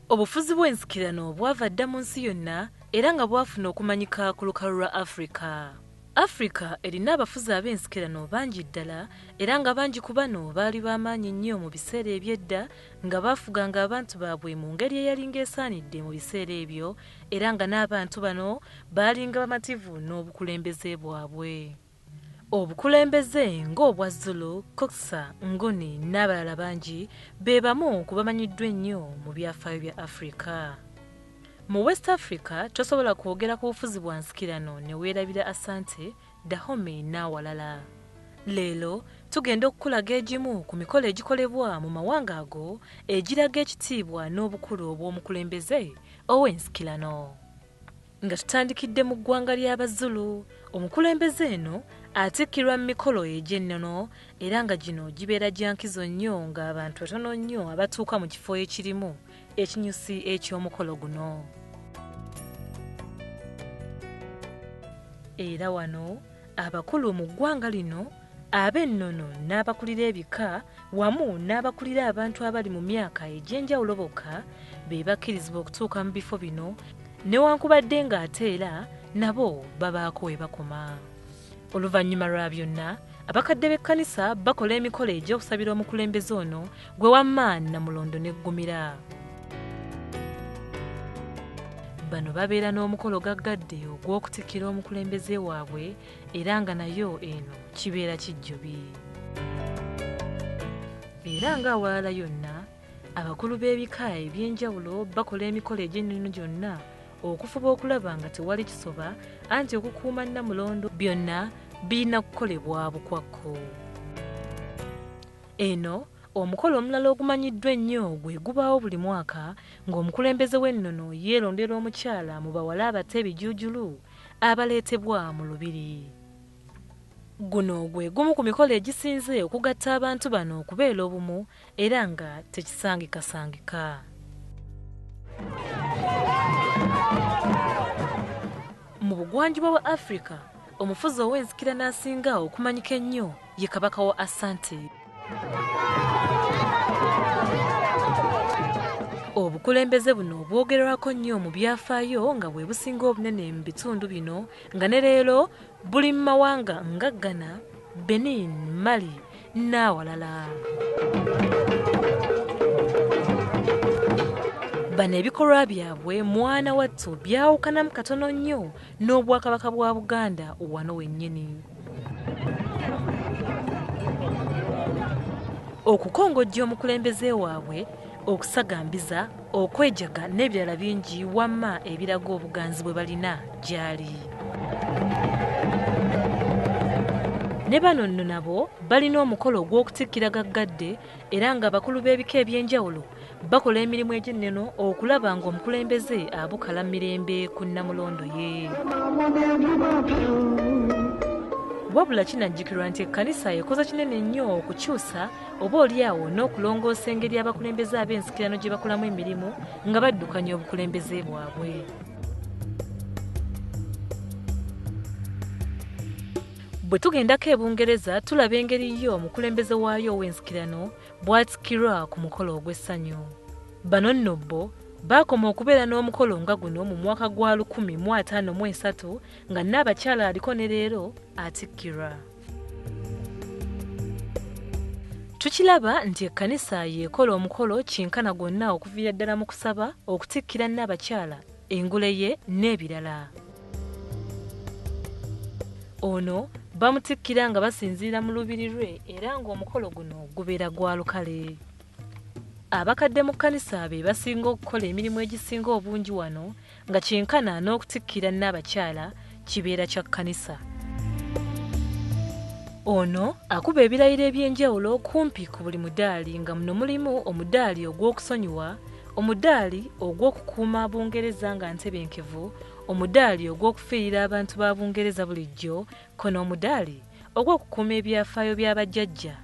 Obufuzi bw'ensikirano bwava dda mu nsi yonna era nga bwafuna okumanyika ku lukalu lwa Afrika. Afrika erina abafuzi ab'ensikirano bangi ddala era nga bangi ku bano baali b'amaanyi nnyo mu biseera eby'edda nga baafuganga abantu baabwe mu ngeri eyalinga esaanidde mu biseera ebyo era nga n'abantu bano baalinga bamativu n'obukulembeze bwabwe. Obukulembeze ng'obwa Zulu, Koksa, Nguni n'abalala bangi be bamu ku bamanyiddwa ennyo mu byafaayo bya Afrika. Mu West Africa tosobola kwogera ku bufuzi bwa nsikirano ne weerabira Asante, Dahomey n'awalala. Leero tugenda okukulaga egimu ku mikolo egikolebwa mu mawanga ago egiraga ekitiibwa n'obukulu obw'omukulembeze ow'ensikirano. Nga tutandikidde mu ggwanga ly'Abazulu, omukulembeze eno atikkirwa mu mikolo egy'ennono era nga gino gibeera gya nkizo nnyo ng'abantu batono nnyo abatuuka mu kifo ekirimu ekinyusi eky'omukolo guno. Era wano abakulu mu ggwanga lino ab'ennono n'abakulira ebika wamu n'abakulira abantu abali mu myaka egy'enjawulo bokka be bakkirizibwa okutuuka mu bifo bino newankubadde ng'ate era nabo babaako we bakoma. Oluvannyuma lwa byonna abakadde b'ekkanisa bakola emikolo egy'okusabira omukulembeze ono gwe wamma Namulondo n'eggumira. Bano babeera n'omukolo gaggadde ogw'okutikkira omukulembeze waabwe era nga nayo eno kibeera kijjubi. Era ng'awalala yonna abakulu b'ebika eby'enjawulo bakola emikolo egy'ennono gyonna okufuba okulaba nga tewali kisoba anti okukuuma Namulondo byonna birina kukolebwa bukwakko. Eno omukolo omulala ogumanyiddwa ennyo gwe gubaawo buli mwaka ng'omukulembeze w'ennono yeerondera omukyala mu bawala abato ebijuujulu abaleetebwa mu lubiri. Guno gwe gumu ku mikolo egisinze okugatta abantu bano okubeera obumu era nga tekisangikasangika. Mu bugwanjuba bwa Afrika, omufuzi ow'ensikirano asinga okumanyika ennyo ye kabaka wa Asante. Obukulembeze buno bwogerwako nnyo mu byafaayo nga bwe businga obunene mu bitundu bino nga ne leero buli mu mawanga nga Ghana, Benin, Mali n'awalala. Bano ebikolwa byabwe mwana wattu byawukanamu katono nnyo n'obwakabaka bwa Buganda wano wennyini. Okukongojja omukulembeze waabwe, okusagambiza, okwejaga n'ebirala bingi wamma ebiraga obuganzi bwe balina gy'ali. Ne bano nno nabo balina omukolo ogw'okutikkira gaggadde era nga abakulu b'ebika eby'enjawulo bakola emirimu egy'ennono okulaba ng'omukulembeze abukala mirembe ku Namulondo ye. Wabula kinajjukirwa nti ekkanisa ekoze kinene nnyo okukyusa oba oliawo n'okulongoosa engeri abakulembeze ab'ensikirano gye bakolamu emirimu nga baddukanya obukulembeze bwabwe. Bwe tugendako e Bungereza tulaba engeri yo omukulembeze waayo ow'ensikirano bw'atikkirwa ku mukolo ogw'essanyu. Bano nno bo baakoma okubeera n'omukolo nga guno mu mwaka gwa 1553 nga n'abakyala aliko ne leero atikkirwa. Tukiraba nti ekkanisa yeekola omukolo kyenkana gwonna okuviira ddala mu kusaba, okutikkira n'abakyala, engule ye n'ebirala. Ono bamutikkira nga basinziira mu lubiri lwe era ng'omukolo guno gubeera gwa lukale. Abakadde mu kkanisa be basinga okukola emirimu egisinga obungi wano nga kyenkana n'okutikkira n'abakyala kibeera kya kkanisa. Ono akuba ebirayiro eby'enjawulo kumpi ku buli mudaali nga muno mulimu omudaali ogw'okusonyiwa, omudaali ogw'okukuuma Bungereza nga ntebenkevu, omudaali ogw'okufiirira abantu ba Bungereza bulijjo, kono omudaali ogw'okukuuma ebyafaayo by'abajjajja.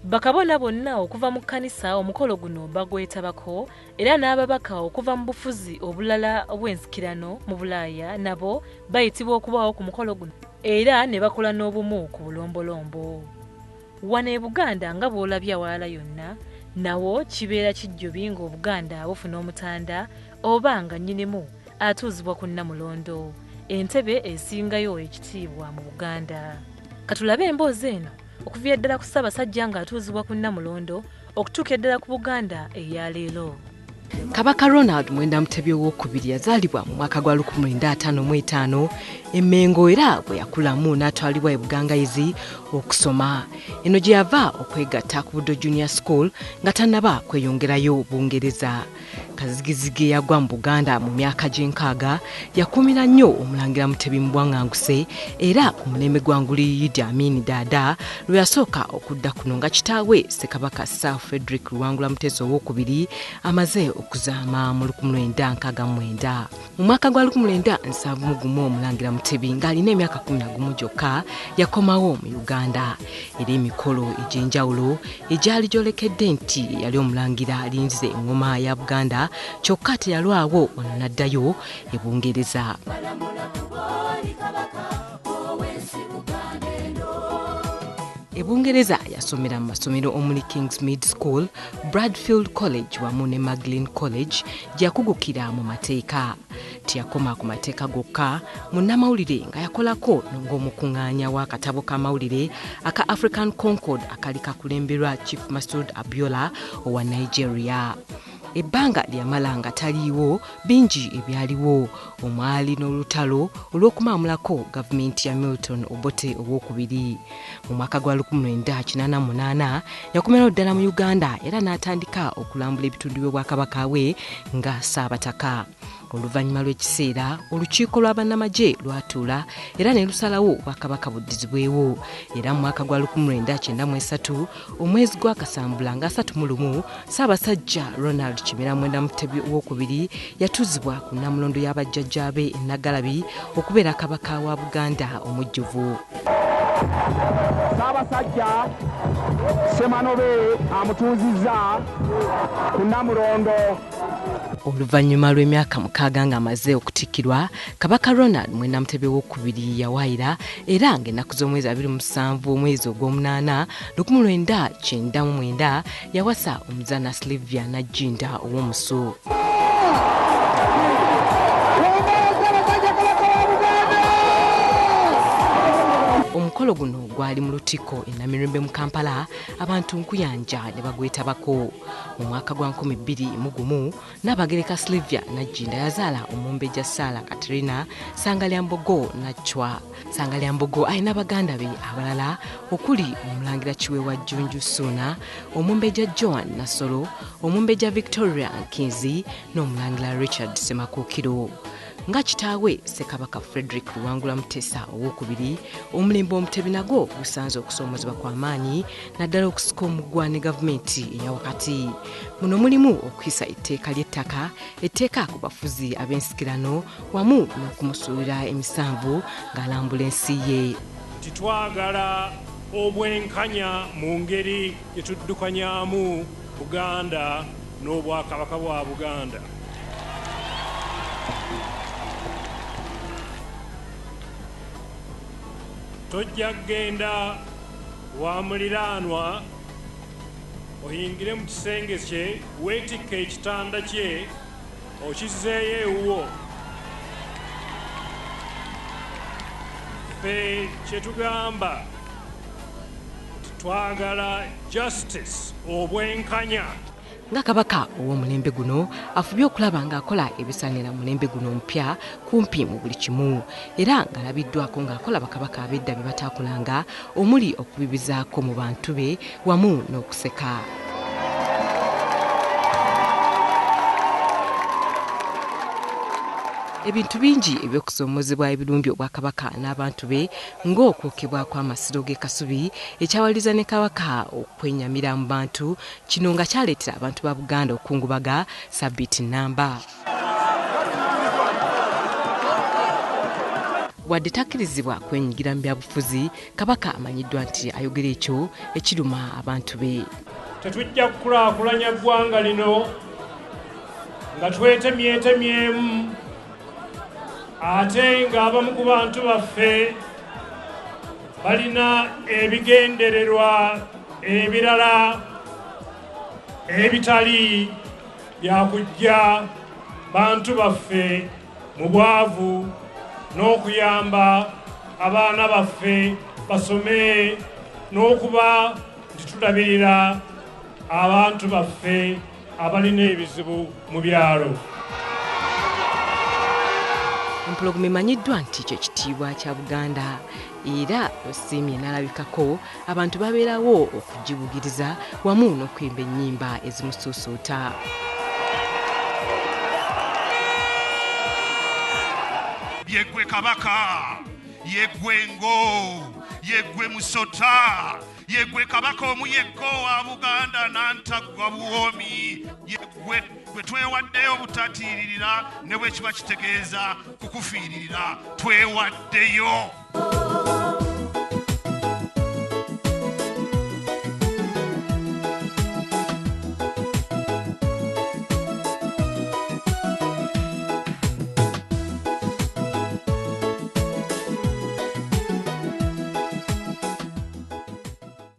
Bakabona bonna okuva mu kkanisa omukolo guno bagwetabako era n'ababaka okuva mu bufuzi obulala obw'ensikirano mu Bulaaya nabo bayitibwa okubaawo ku mukolo guno era ne bakola n'obumu ku bulombolombo. Wano e Buganda nga bw'olabye awalala yonna, nawo kibeera kijjubi ng'Obuganda bufuna omutanda oba nga nnyinimu atuuzibwa ku Nnamulondo, entebe esingayo ekitiibwa mu Buganda. Katulabe emboozi eno okuviira ddala ku Ssaabasajja ng'atuuzibwa ku Nnamulondo okutuuka eddala ku Buganda eya leero. Kabaka Ronald Mwenda Mutebi owookubiri yazaalibwa mu mwaka gwa 1955 e Mengo era bwe yakulamu n'atwalibwa e Bugangayizi okusoma. Eno gye yava okwegatta ku Buddo Junior School nga tannaba kweyongerayo Bungereza. Kazigizigi yagwa mu Buganda mu myaka gy'enkaaga yakuumira nnyo Omulangira Mutebi mu bwaŋŋanguse era ku mulembe gwa Nguli Idi Amin Dada lwe yasooka okudda kuno nga kitaawe Ssekabaka Sir Frederick Luwangula Muteesa owookubiri amaze okuzaama mu 1969. Mu mwaka gwa 1971 Omulangira Mutebi ng'alina emyaka 11 gyokka yakomawo mu Uganda. Era emikolo egy'enjawulo egyali gyolekedde nti yali Omulangira alinze engoma ya Buganda kyokka teyalwawo wano n'addayo e Bungereza. E Bungereza yasomera mu masomero omuli Kingsmead School, Bradfield College wamu ne Magdalen College gyakugukira mu mateeka. Teyakoma ku mateeka gokka, munnamawulire nga yakolako ng'omukuŋŋaanya w'akatabo k'amawulire aka African Concord akali kakulemberwa Chief Masud Abiola owa Nigeria. Ebbanga lyamala nga taliiwo bingi ebyaliwo omwali n'olutalo olw'okumaamulako gavumenti ya Milton Obote owookubiri. Mu mwaka gwa 1988 yakomerawo ddala mu Uganda era n'atandika okulambula ebitundu by'obwakabaka bwe nga Ssaabataka. Oluvannyuma lw'ekiseera olukiiko lwa bannamagye lwatuula era ne lusalawo obwakabaka buddizibwewo. Era mu mwaka gwa 1993 omwezi gwa Kasambula nga 31 Ssaabasajja Ronald Kimera Mwenda Mutebi owookubiri yatuuzibwa ku Nnamulondo y'abajjajjaabe e Nnaggalabi okubeera kabaka wa Buganda omujjuvu. Ssaabasajja Semanobe amutuuzizza ku Nnamulondo. Oluvannyuma lw'emyaka 6 ng'amaze okutikkirwa, Kabaka Ronald Mwenda Mutebi owookubiri yawaayira era ng'ennaku z'omwezi 27 omwezi ogw'omunaana 1999 yawasa omuzaana Sylvia Najjinda ow'omusu. Omukolo guno gwali mu Lutiko e Namirembe mu Kampala, abantu nkuyanja ne bagwetabako. Mu mwaka gwa 2001 Nnaabagereka Sylvia Najjinda yazaala Omumbejja Sarah Katerina Sangalyambogo Nachwa. Sangalyambogo alina baganda be abalala okuli Omulangira Kiweewa Jjunju Ssuuna, Omumbejja Joan Nasolo, Omumbejja Victoria Nkinzi n'Omulangira Richard Semakookiro. Nga kitaawe Ssekabaka Frederick Luwangula Muteesa owookubiri, omulembe Omutebi nagwo gusanze okusoomozebwa kw'amaanyi naddala okusika omuggwa ne gavumenti eyawakati. Muno mulimu okuyisa etteeka ly'ettaka, etteeka ku bafuzi ab'ensikirano wamu n'okumusuulira emisanvu ng'alambula ensi ye. Titwagala obwenkanya mu ngeri gye tuddukanyamu Buganda n'obwakabaka bwa Buganda. Tojja kgenda wa muliraanwa oyingire mu kisenge kye weetikke ekitanda kye okizzeeyo ewuwo. Ffe kye tugamba twagala justice obwenkanya. Nga kabaka ow'omulembe guno afubye okulaba ng'akola ebisaanira mulembe guno omupya kumpi mu buli kimu era ng'alabiddwako ng'akola bakabaka ab'edda bye bataakolanga omuli okubibizaako mu bantu be wamu n'okuseka. Ebintu bingi eby'okusoomozebwa ebirumbi obwakabaka n'abantu be ng'okwokebwa kw'amasiro g'e Kasubi ekyawaliza ne kabaka okwenyamira mu bantu, kino nga kyaleetera abantu ba Buganda okungubaga Sabbiiti Nnamba. Wadde takkirizibwa kwenyigira mu byabufuzi, kabaka amanyiddwa nti ayogera ekyo ekiruma abantu be. Tetujja kukulaakulanya ggwanga lino nga twetemyetemyemu ate ng'abamu ku bantu baffe balina ebigendererwa ebirala ebitali byakujja bantu baffe mu bwavu n'okuyamba abaana baffe basome n'okuba nti tulabirira abantu baffe abalina ebizibu mu byalo. Empologoma emanyiddwa nti kyo kitiibwa kya Buganda era osiimye n'alabikako abantu babeerawo okugibugiriza wamu n'okuyimba ennyimba ezimusuusuuta. Yegwe kabaka, yegwe ngo, yegwe musota, yegwe kabaka omuyeggo wa Buganda n'antaggwa buwomi, yegwe gwe twewaddeyo obutatiiririra ne bwe kiba kitegeeza kukufiiririra twewaddeyo.